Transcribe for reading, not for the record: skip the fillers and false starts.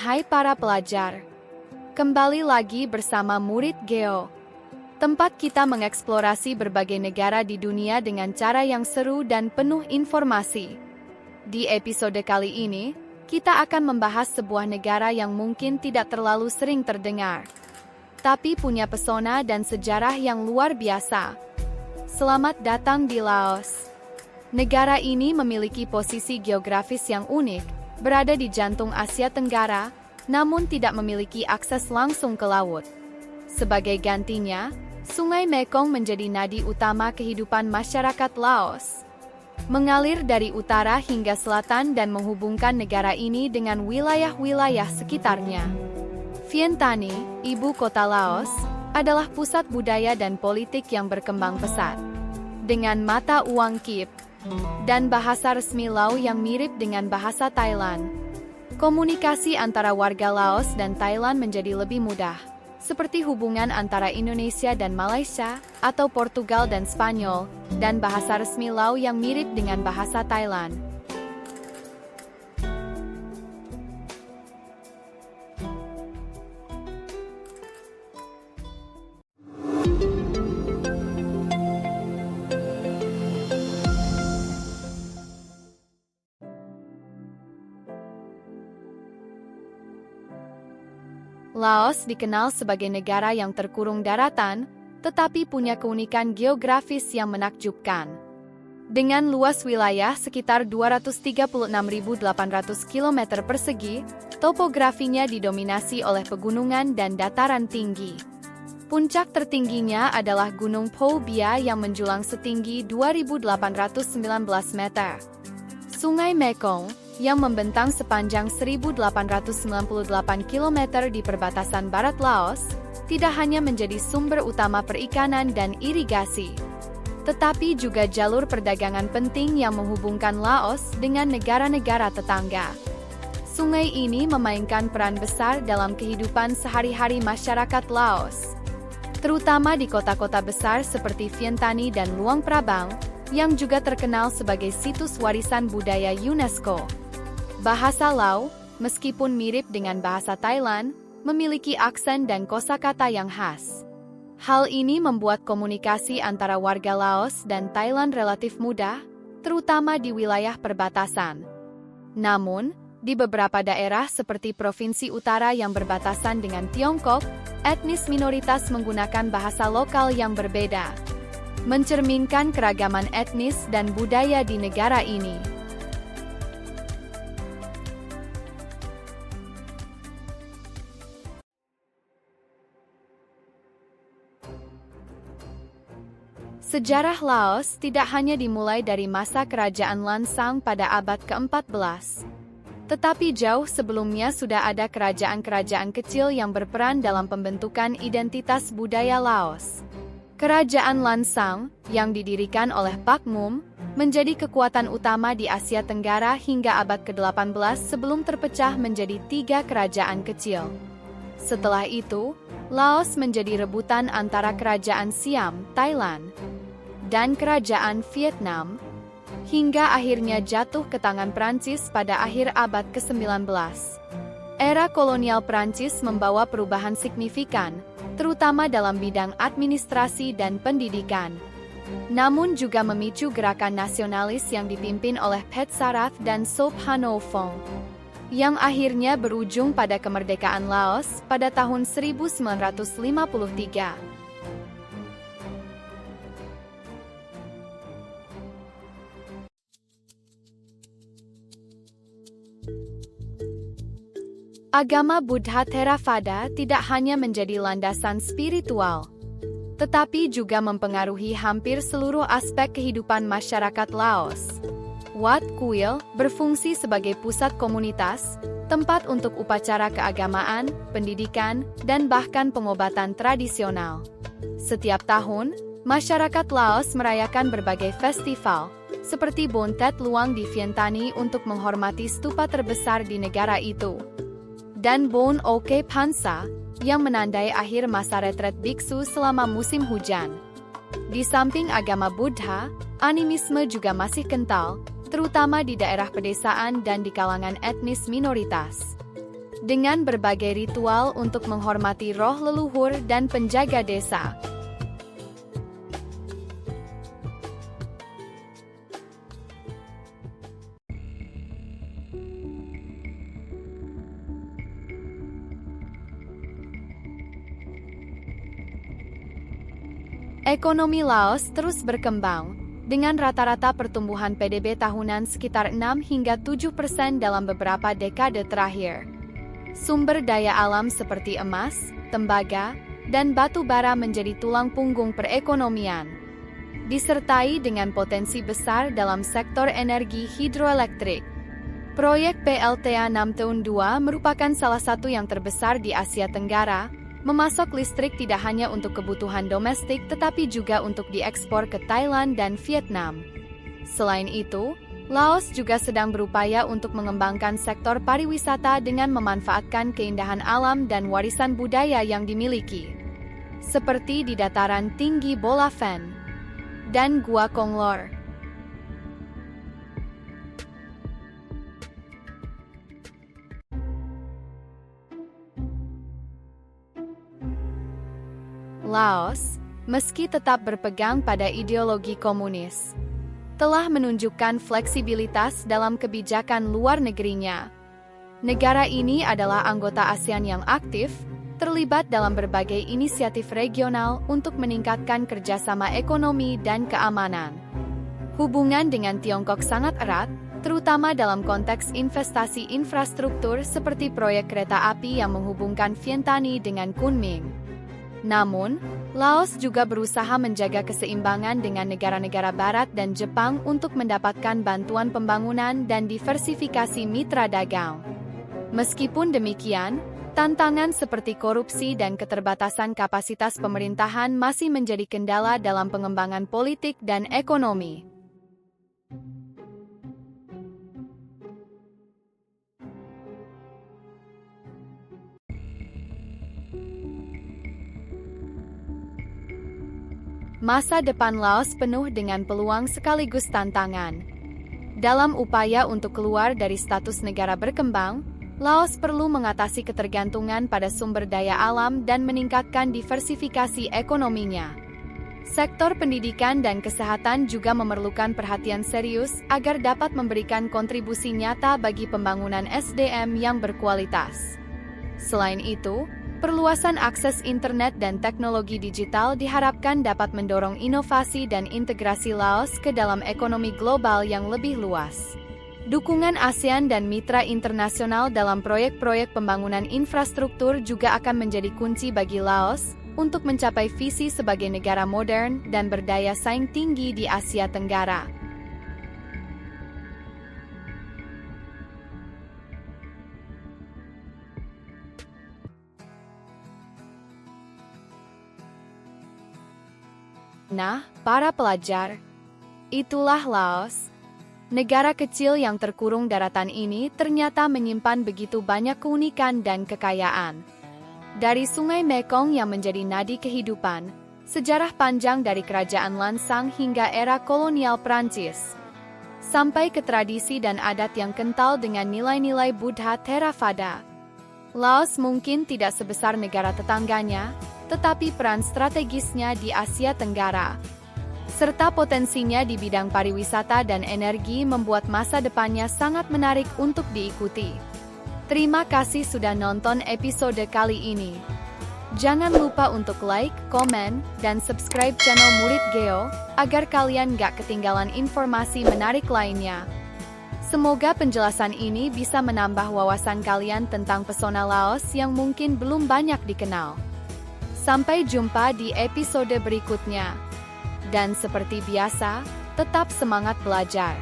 Hai para pelajar, kembali lagi bersama murid Geo. Tempat kita mengeksplorasi berbagai negara di dunia dengan cara yang seru dan penuh informasi. Di episode kali ini, kita akan membahas sebuah negara yang mungkin tidak terlalu sering terdengar, tapi punya pesona dan sejarah yang luar biasa. Selamat datang di Laos. Negara ini memiliki posisi geografis yang unik, berada di jantung Asia Tenggara, namun tidak memiliki akses langsung ke laut. Sebagai gantinya, Sungai Mekong menjadi nadi utama kehidupan masyarakat Laos. Mengalir dari utara hingga selatan dan menghubungkan negara ini dengan wilayah-wilayah sekitarnya. Vientiane, ibu kota Laos, adalah pusat budaya dan politik yang berkembang pesat. Dengan mata uang Kip dan bahasa resmi Lao yang mirip dengan bahasa Thailand, komunikasi antara warga Laos dan Thailand menjadi lebih mudah, seperti hubungan antara Indonesia dan Malaysia, atau Portugal dan Spanyol, dan bahasa resmi Lao yang mirip dengan bahasa Thailand. Laos dikenal sebagai negara yang terkurung daratan, tetapi punya keunikan geografis yang menakjubkan. Dengan luas wilayah sekitar 236.800 km persegi, topografinya didominasi oleh pegunungan dan dataran tinggi. Puncak tertingginya adalah Gunung Pho Bia yang menjulang setinggi 2.819 meter. Sungai Mekong, yang membentang sepanjang 1.898 km di perbatasan barat Laos, tidak hanya menjadi sumber utama perikanan dan irigasi, tetapi juga jalur perdagangan penting yang menghubungkan Laos dengan negara-negara tetangga. Sungai ini memainkan peran besar dalam kehidupan sehari-hari masyarakat Laos, terutama di kota-kota besar seperti Vientiane dan Luang Prabang, yang juga terkenal sebagai situs warisan budaya UNESCO. Bahasa Lao, meskipun mirip dengan bahasa Thailand, memiliki aksen dan kosakata yang khas. Hal ini membuat komunikasi antara warga Laos dan Thailand relatif mudah, terutama di wilayah perbatasan. Namun, di beberapa daerah seperti Provinsi Utara yang berbatasan dengan Tiongkok, etnis minoritas menggunakan bahasa lokal yang berbeda, mencerminkan keragaman etnis dan budaya di negara ini. Sejarah Laos tidak hanya dimulai dari masa kerajaan Lansang pada abad ke-14. Tetapi jauh sebelumnya sudah ada kerajaan-kerajaan kecil yang berperan dalam pembentukan identitas budaya Laos. Kerajaan Lansang, yang didirikan oleh Pak Mum, menjadi kekuatan utama di Asia Tenggara hingga abad ke-18 sebelum terpecah menjadi 3 kerajaan kecil. Setelah itu, Laos menjadi rebutan antara Kerajaan Siam, Thailand, dan Kerajaan Vietnam, hingga akhirnya jatuh ke tangan Prancis pada akhir abad ke-19. Era kolonial Prancis membawa perubahan signifikan, terutama dalam bidang administrasi dan pendidikan. Namun juga memicu gerakan nasionalis yang dipimpin oleh Phet Sarath dan Sop Hanophong, yang akhirnya berujung pada kemerdekaan Laos pada tahun 1953. Agama Buddha Theravada tidak hanya menjadi landasan spiritual, tetapi juga mempengaruhi hampir seluruh aspek kehidupan masyarakat Laos. Wat Kuil berfungsi sebagai pusat komunitas, tempat untuk upacara keagamaan, pendidikan, dan bahkan pengobatan tradisional. Setiap tahun, masyarakat Laos merayakan berbagai festival, seperti Bon Tet Luang di Vientiane untuk menghormati stupa terbesar di negara itu, dan Bon Oke Pansa, yang menandai akhir masa retret biksu selama musim hujan. Di samping agama Buddha, animisme juga masih kental, terutama di daerah pedesaan dan di kalangan etnis minoritas. dengan berbagai ritual untuk menghormati roh leluhur dan penjaga desa. Ekonomi Laos terus berkembang, dengan rata-rata pertumbuhan PDB tahunan sekitar 6 hingga 7% dalam beberapa dekade terakhir. Sumber daya alam seperti emas, tembaga, dan batu bara menjadi tulang punggung perekonomian, disertai dengan potensi besar dalam sektor energi hidroelektrik. Proyek PLTA 6 Tahun 2 merupakan salah satu yang terbesar di Asia Tenggara, memasok listrik tidak hanya untuk kebutuhan domestik tetapi juga untuk diekspor ke Thailand dan Vietnam. Selain itu, Laos juga sedang berupaya untuk mengembangkan sektor pariwisata dengan memanfaatkan keindahan alam dan warisan budaya yang dimiliki, seperti di dataran tinggi Bola Phen dan Gua Konglor. Laos, meski tetap berpegang pada ideologi komunis, telah menunjukkan fleksibilitas dalam kebijakan luar negerinya. Negara ini adalah anggota ASEAN yang aktif, terlibat dalam berbagai inisiatif regional untuk meningkatkan kerjasama ekonomi dan keamanan. Hubungan dengan Tiongkok sangat erat, terutama dalam konteks investasi infrastruktur seperti proyek kereta api yang menghubungkan Vientiane dengan Kunming. Namun, Laos juga berusaha menjaga keseimbangan dengan negara-negara Barat dan Jepang untuk mendapatkan bantuan pembangunan dan diversifikasi mitra dagang. Meskipun demikian, tantangan seperti korupsi dan keterbatasan kapasitas pemerintahan masih menjadi kendala dalam pengembangan politik dan ekonomi. Masa depan Laos penuh dengan peluang sekaligus tantangan. Dalam upaya untuk keluar dari status negara berkembang, Laos perlu mengatasi ketergantungan pada sumber daya alam dan meningkatkan diversifikasi ekonominya. Sektor pendidikan dan kesehatan juga memerlukan perhatian serius agar dapat memberikan kontribusi nyata bagi pembangunan SDM yang berkualitas. Selain itu, perluasan akses internet dan teknologi digital diharapkan dapat mendorong inovasi dan integrasi Laos ke dalam ekonomi global yang lebih luas. Dukungan ASEAN dan mitra internasional dalam proyek-proyek pembangunan infrastruktur juga akan menjadi kunci bagi Laos untuk mencapai visi sebagai negara modern dan berdaya saing tinggi di Asia Tenggara. Nah, para pelajar, itulah Laos. Negara kecil yang terkurung daratan ini ternyata menyimpan begitu banyak keunikan dan kekayaan. Dari Sungai Mekong yang menjadi nadi kehidupan, sejarah panjang dari kerajaan Lansang hingga era kolonial Prancis, sampai ke tradisi dan adat yang kental dengan nilai-nilai Buddha Theravada. Laos mungkin tidak sebesar negara tetangganya, tetapi peran strategisnya di Asia Tenggara, serta potensinya di bidang pariwisata dan energi membuat masa depannya sangat menarik untuk diikuti. Terima kasih sudah nonton episode kali ini. Jangan lupa untuk like, komen, dan subscribe channel Murid Geo, agar kalian gak ketinggalan informasi menarik lainnya. Semoga penjelasan ini bisa menambah wawasan kalian tentang pesona Laos yang mungkin belum banyak dikenal. Sampai jumpa di episode berikutnya. Dan seperti biasa, tetap semangat belajar.